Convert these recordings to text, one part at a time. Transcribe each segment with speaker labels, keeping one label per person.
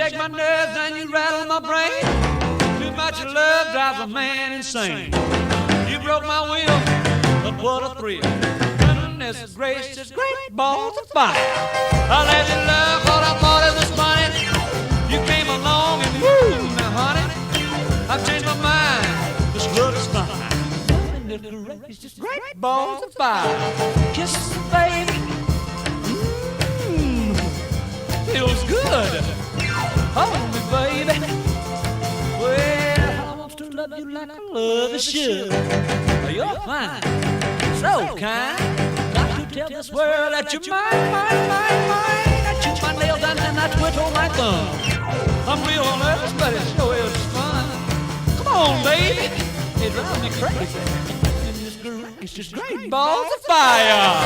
Speaker 1: shake my nerves and you rattle my brain. Too much love drives a man insane. You broke my will, but what a thrill. Goodness gracious, great balls of fire. I let you love what I thought it was funny. You came along and woo, now honey, I've changed my mind. This love is fine. It's just great balls of fire. Kisses, baby. Feels good. Hold me, baby. Well, I want to love you like I love you should. You're fine, so kind. Got to tell this world that you're mine. I chew my nails and then I twiddle my thumb. I'm real on earth, but it sure is fun. Come on, baby. It drives me crazy. It's just great balls of fire.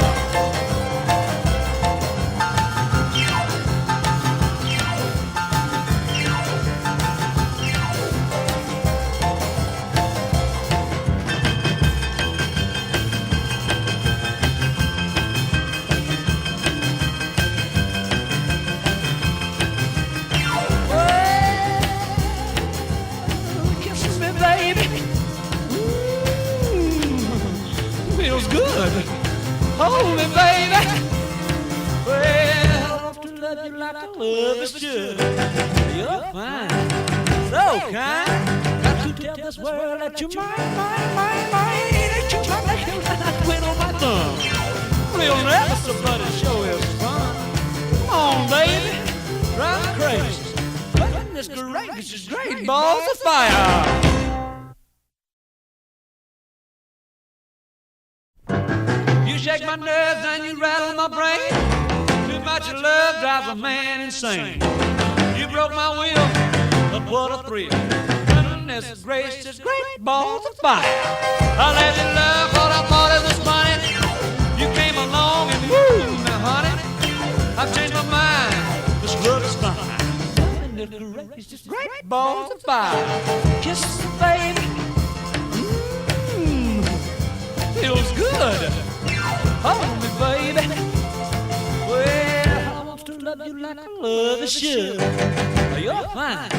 Speaker 1: Feels good. Hold me, baby. Well, I want to love you like I love you should. You're fine, so kind. Got to tell this world that you're mine. That you're my nails and I twiddle my thumb. Real never somebody show is fun. Come on, baby, drive me crazy. Goodness gracious, great balls of fire. You shake my nerves and you rattle my brain. Too much love drives a man insane. You broke my will, but what a thrill. Goodness gracious, great balls of fire. I let you love what I thought it was funny. You came along and woo, now honey, I've changed my mind. This love is fine. It's just great balls of fire. Kisses, baby. Feels good. Hold me, baby. Well, I want to love you like I love you should. You're fine,